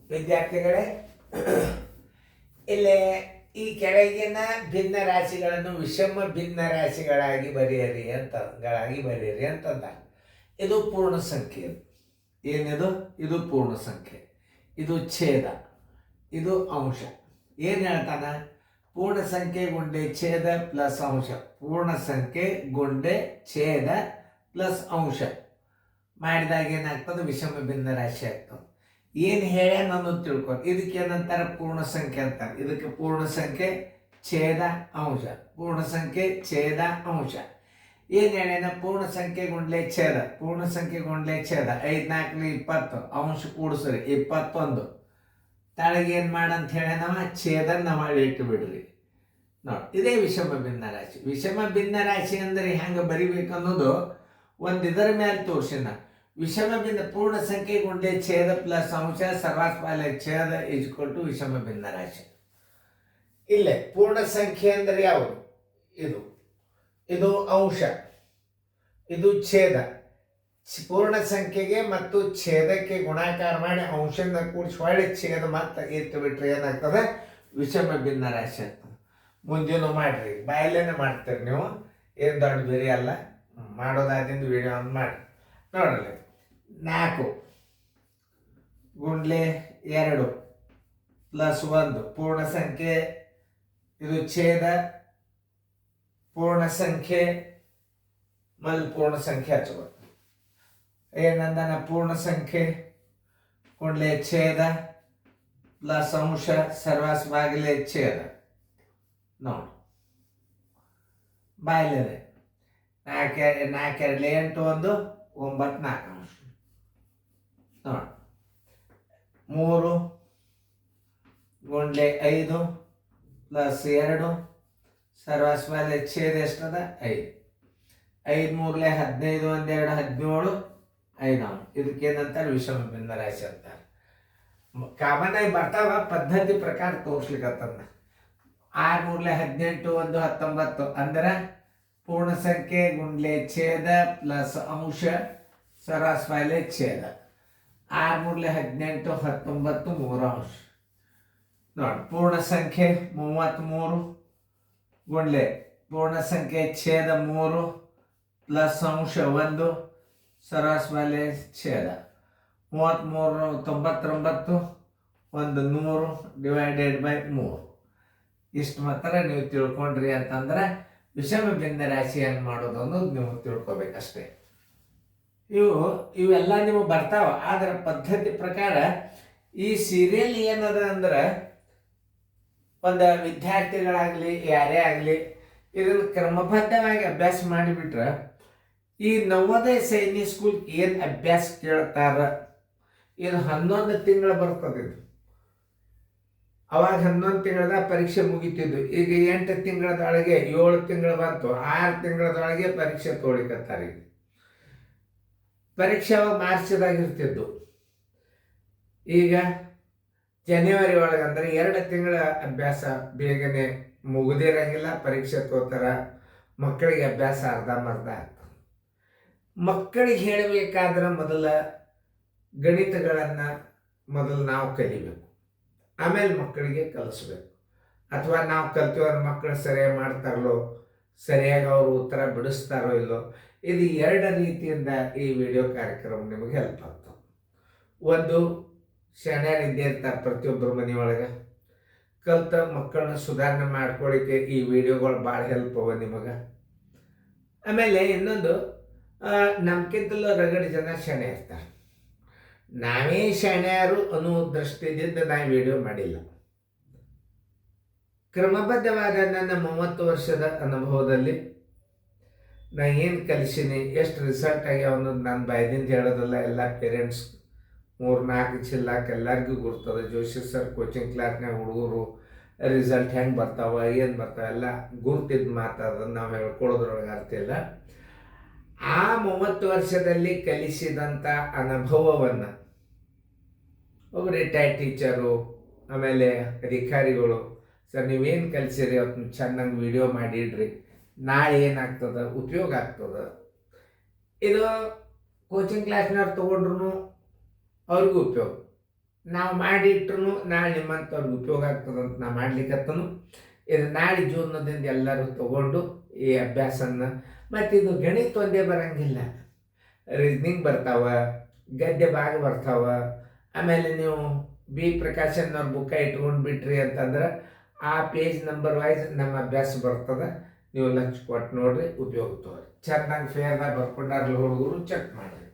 ವಿದ್ಯಾರ್ಥಿಗಳೇ, ಇಲ್ಲಿ ಈ ಕೆಳಗಿನ ಭಿನ್ನ ರಾಶಿಗಳನ್ನು ವಿಷಮ ಭಿನ್ನ ರಾಶಿಗಳಾಗಿ ಬರೆಯಿರಿ ಅಂತಂದ. ಇದು ಪೂರ್ಣ ಸಂಖ್ಯೆ. ಏನಿದು? ಇದು ಪೂರ್ಣ ಸಂಖ್ಯೆ, ಇದು ಛೇದ, ಇದು ಅಂಶ. ಏನು ಹೇಳ್ತಾನ? ಪೂರ್ಣ ಸಂಖ್ಯೆ ಗುಂಡೆ ಛೇದ ಪ್ಲಸ್ ಅಂಶ, ಪೂರ್ಣ ಸಂಖ್ಯೆ ಗುಂಡೆ ಛೇದ ಪ್ಲಸ್ ಅಂಶ ಮಾಡಿದಾಗ ಏನಾಗ್ತದೆ? ವಿಷಮ ಭಿನ್ನ ರಾಶಿ ಆಗ್ತದೆ. ಏನು ಹೇಳ ನಾನು ತಿಳ್ಕೊ. ಇದಕ್ಕೆ ಏನಂತಾರೆ? ಪೂರ್ಣ ಸಂಖ್ಯೆ ಅಂತಾರೆ. ಇದಕ್ಕೆ ಪೂರ್ಣ ಸಂಖ್ಯೆ ಛೇದ ಅಂಶ, ಪೂರ್ಣ ಸಂಖ್ಯೆ ಛೇದ ಅಂಶ. ಏನು ಹೇಳೇನ? ಪೂರ್ಣ ಸಂಖ್ಯೆ ಗುಂಡ್ಲೆ ಛೇದ, ಪೂರ್ಣ ಸಂಖ್ಯೆ ಗುಂಡ್ಲೆ ಛೇದ. 5 4 20, ಅಂಶ ಕೂಡಿಸ್ರಿ 21. ತಾಳಿಗೆ ಏನು ಮಾಡಂತ ಹೇಳೇನವ? ಛೇದನ್ನ ಮಾಡಿ ಇಟ್ಟು ಬಿಡ್ರಿ. ನೋಡಿ, ಇದೇ ವಿಷಮ ಭಿನ್ನ ರಾಶಿ. ವಿಷಮ ಭಿನ್ನ ರಾಶಿ ಅಂದರೆ ಹೆಂಗೆ ಬರಿಬೇಕು ಅನ್ನೋದು ಒಂದು ಇದರ ಮೇಲೆ ತೋರಿಸಿನ. ವಿಷಮ ಭಿನ್ನ ಪೂರ್ಣ ಸಂಖ್ಯೆ ಗುಂಡೆ ಛೇದ ಪ್ಲಸ್ ಅಂಶ ಸರ್ವಾಸ್ಪಾಲೆ ಛೇದ = ವಿಷಮ ಭಿನ್ನ ರಾಶಿ. ಇಲ್ಲೇ ಪೂರ್ಣ ಸಂಖ್ಯೆ ಅಂದರೆ ಯಾವುದು? ಇದು ಅಂಶ, ಇದು ಛೇದ. ಪೂರ್ಣ ಸಂಖ್ಯೆಗೆ ಮತ್ತು ಛೇದಕ್ಕೆ ಗುಣಾಕಾರ ಮಾಡಿ ಅಂಶನ ಕೂಡಿಸಿ ಹೊಳ್ಳಿ ಛೇದ ಮತ್ತೆ ಇಟ್ಟು ಬಿಟ್ರೆ ಏನಾಗ್ತದೆ? ವಿಷಮ ಭಿನ್ನ ರಾಶಿ ಆಗ್ತದೆ. ಮುಂದಿನ ಮಾಡ್ರಿ, ಬಾಯಲ್ಲೇನೆ ಮಾಡ್ತೀರಿ ನೀವು, ಏನು ದೊಡ್ಡ ಬೇರೆ ಅಲ್ಲ. ಮಾಡೋದಾದಿಂದ ವಿಡಿಯೋ ಒಂದು ಮಾಡಿ ನೋಡ್ರಿ. 4 ಗುಂಡ್ಲೆ 2 ಪ್ಲಸ್ 1 ಪೂರ್ಣ ಸಂಖ್ಯೆ, ಇದು ಛೇದ, ಪೂರ್ಣ ಸಂಖ್ಯೆ ಮಲ್ಲಿ ಪೂರ್ಣ ಸಂಖ್ಯೆ ಹಚ್ಬೇಕು. ಏನಂದನ? ಪೂರ್ಣ ಸಂಖ್ಯೆ ಗುಂಡ್ಲೆ ಛೇದ ಪ್ಲಸ್ ಅಂಶ ಸರ್ವಾಸ್ ಬಾಗಿಲೆ ಛೇದ. ನೋಡಿ, ಬಾಯಿಲೆ 4 2 8 1 9 4 ಅಂಶ. ನೋಡಿ, 3 ಗುಂಡ್ಲೆ 5 ಪ್ಲಸ್ 2 ಸರ್ವಾಸ್ ಮೇಲೆ ಛೇದ ಎಷ್ಟದ? 5. 5 3 15 1 2 17 5 ಅಂಶ. ಇದಕ್ಕೇನಂತಾರೆ? ವಿಷಮ ಭಿನ್ನ ರಾಶಿ ಅಂತಾರೆ. ಕಾಮನ್ ಆಗಿ ಬರ್ತಾವ, ಪದ್ಧತಿ ಪ್ರಕಾರ ತೋರಿಸ್ಲಿಕ್ಕತ್ತಂದ. 6 3 18 1 19 ಅಂದ್ರೆ ಪೂರ್ಣ ಸಂಖ್ಯೆ ಗುಂಡ್ಲೆ ಛೇದ ಪ್ಲಸ್ ಅಂಶ ಸರಾಸ್ ಮೇಲೆ ಛೇದ. 6 3 18 19 3 ಅಂಶ. ನೋಡಿ, ಪೂರ್ಣ ಸಂಖ್ಯೆ 33 ಗುಂಡ್ಲೆ ಪೂರ್ಣ ಸಂಖ್ಯೆ ಛೇದ 3 ಪ್ಲಸ್ ಅಂಶ 1 ಸರಾಸ್ ಮೇಲೆ ಛೇದ. 33 99 1 100 ಡಿವೈಡೆಡ್ ಬೈ 3. ಇಷ್ಟು ಮಾತ್ರ ನೀವು ತಿಳ್ಕೊಂಡ್ರಿ ಅಂತಂದ್ರೆ ವಿಷಮ ಭಿನ್ನ ರಾಶಿ ಹೆಂಗೆ ಮಾಡೋದು ಅನ್ನೋದು ನೀವು ತಿಳ್ಕೊಬೇಕಷ್ಟೇ. ಇವೆಲ್ಲ ನಿಮಗೆ ಬರ್ತಾವ. ಆದರೆ ಪದ್ಧತಿ ಪ್ರಕಾರ ಈ ಸೀರಿಯಲ್ ಏನದ ಅಂದ್ರೆ, ಒಂದು ವಿದ್ಯಾರ್ಥಿಗಳಾಗಲಿ ಯಾರೇ ಆಗಲಿ ಇದನ್ನು ಕ್ರಮಬದ್ಧವಾಗಿ ಅಭ್ಯಾಸ ಮಾಡಿಬಿಟ್ರೆ ಈ ನವೋದಯ ಸೈನಿಕ್ ಸ್ಕೂಲ್ ಏನು ಅಭ್ಯಾಸ ಕೇಳ್ತಾರ, ಇದು 11 ತಿಂಗಳು ಬರ್ತದೆ. ಇದು ಅವಾಗ 11 ತಿಂಗಳದ ಪರೀಕ್ಷೆ ಮುಗಿತಿದ್ದು. ಈಗ 8 ತಿಂಗಳದೊಳಗೆ 7 ತಿಂಗಳು ಬಂತು, 6 ತಿಂಗಳದೊಳಗೆ ಪರೀಕ್ಷೆ ತೋಳಿಕತ್ತಾರೆ. ಈಗ ಪರೀಕ್ಷೆ ಅವಾಗ ಮಾರ್ಚ್ದಾಗಿರ್ತಿದ್ದು, ಈಗ ಜನವರಿ ಒಳಗೆ ಅಂದರೆ 2 ತಿಂಗಳ ಅಭ್ಯಾಸ ಬೇಗನೆ ಮುಗಿದಿರಂಗಿಲ್ಲ, ಪರೀಕ್ಷೆ ತೋತಾರ. ಮಕ್ಕಳಿಗೆ ಅಭ್ಯಾಸ ಅರ್ಧಂಬರ್ಧ ಆಗ್ತದೆ. ಮಕ್ಕಳಿಗೆ ಹೇಳಬೇಕಾದ್ರೆ ಮೊದಲ ಗಣಿತಗಳನ್ನು ಮೊದಲು ನಾವು ಕಲಿಬೇಕು, ಆಮೇಲೆ ಮಕ್ಕಳಿಗೆ ಕಲಿಸ್ಬೇಕು. ಅಥವಾ ನಾವು ಕಲ್ತಿವ್ರ ಮಕ್ಕಳು ಸರಿಯಾಗಿ ಮಾಡ್ತಾರಲ್ಲೋ, ಸರಿಯಾಗಿ ಅವರು ಉತ್ತರ ಬಿಡಿಸ್ತಾರೋ ಇಲ್ಲೋ, ಇದು 2 ರೀತಿಯಿಂದ ಈ ವಿಡಿಯೋ ಕಾರ್ಯಕ್ರಮ ನಿಮಗೆ ಹೆಲ್ಪ್ ಆಗ್ತವೆ. ಒಂದು, ಶಾಣ್ಯಾರು ಇದ್ದೇ ಇರ್ತಾರೆ ಪ್ರತಿಯೊಬ್ಬರ ಮನೆಯೊಳಗೆ, ಕಲ್ತ ಮಕ್ಕಳನ್ನ ಸುಧಾರಣೆ ಮಾಡ್ಕೊಳ್ಳಿಕ್ಕೆ ಈ ವಿಡಿಯೋಗಳು ಭಾಳ ಹೆಲ್ಪ್ ಅವ ನಿಮಗೆ. ಆಮೇಲೆ ಇನ್ನೊಂದು, ನಮ್ಗಿಂತಲೂ ರಗಡಿ ಜನ ಶಾಣೆ ಇರ್ತಾರೆ. ನಾವೇ ಶಾಣ್ಯಾರು ಅನ್ನೋ ದೃಷ್ಟಿಯಿಂದ ನಾನು ವಿಡಿಯೋ ಮಾಡಿಲ್ಲ. ಕ್ರಮಬದ್ಧವಾದ ನನ್ನ 30 ವರ್ಷದ ಅನುಭವದಲ್ಲಿ ನಾ ಏನು ಕಲಿಸೀನಿ, ಎಷ್ಟು ರಿಸಲ್ಟ್ ಆಗ್ಯಾವ ಅನ್ನೋದು ನಾನು ಬಾಯ್ದಿಂದ ಹೇಳೋದಲ್ಲ. ಎಲ್ಲ ಪೇರೆಂಟ್ಸ್ 3-4 ಜಿಲ್ಲಾಕ್ಕೆ ಎಲ್ಲರಿಗೂ ಗುರ್ತದೆ. ಜೋಶಿ ಸರ್ ಕೋಚಿಂಗ್ ಕ್ಲಾಸ್ನಾಗ ಹುಡುಗರು ರಿಸಲ್ಟ್ ಹೆಂಗೆ ಬರ್ತಾವ, ಏನು ಬರ್ತಾವ ಎಲ್ಲ ಗುರ್ತಿದ್ದು ಮಾತಾಡೋದು ನಾವು ಹೇಳ್ಕೊಳ್ಳೋದ್ರೊಳಗೆ ಅರ್ಥ ಇಲ್ಲ. ಆ 30 ವರ್ಷದಲ್ಲಿ ಕಲಿಸಿದಂಥ ಅನುಭವವನ್ನು ಒಬ್ಬ ರಿಟೈರ್ಡ್ ಟೀಚರು, ಆಮೇಲೆ ಅಧಿಕಾರಿಗಳು, ಸರ್ ನೀವೇನು ಕಲಿಸಿರಿ ಅವತ್ತು ಚೆನ್ನಾಗಿ ವಿಡಿಯೋ ಮಾಡಿಡ್ರಿ, ನಾಳೆ ಏನಾಗ್ತದೆ ಉಪಯೋಗ ಆಗ್ತದೆ. ಇದು ಕೋಚಿಂಗ್ ಕ್ಲಾಸ್ನವ್ರು ತೊಗೊಂಡ್ರು ಅವ್ರಿಗೂ ಉಪಯೋಗ, ನಾವು ಮಾಡಿಟ್ರು ನಾಳೆ ನಿಮ್ಮಂಥವ್ರಿಗೆ ಉಪಯೋಗ ಆಗ್ತದಂತ ನಾ ಮಾಡ್ಲಿಕ್ಕತ್ತನು. ಇದು ನಾಳೆ ಜೀವನದಿಂದ ಎಲ್ಲರೂ ತಗೊಂಡು ಈ ಅಭ್ಯಾಸನ, ಮತ್ತು ಇದು ಗಣಿತ ಒಂದೇ ಬರಂಗಿಲ್ಲ, ರೀಸ್ನಿಂಗ್ ಬರ್ತಾವ, ಗದ್ಯ ಭಾಗ ಬರ್ತಾವ. ಆಮೇಲೆ ನೀವು ಬಿ ಪ್ರಕಾಶನ್ನವ್ರ ಬುಕ್ಕ ಇಟ್ಕೊಂಡು ಬಿಟ್ರಿ ಅಂತಂದ್ರೆ ಆ ಪೇಜ್ ನಂಬರ್ ವೈಸ್ ನಮ್ಮ ಅಭ್ಯಾಸ ಬರ್ತದೆ. ನೀವು ಲಕ್ಷ ಕೊಟ್ಟು ನೋಡ್ರಿ, ಉಪಯೋಗ ತೋರಿ. ಚೆನ್ನಾಗಿ ಫೇರ್ದಾಗ ಬರ್ಕೊಂಡಾರ್ಲಿ ಹುಡುಗರು ಚೆಕ್ ಮಾಡಿರಿ.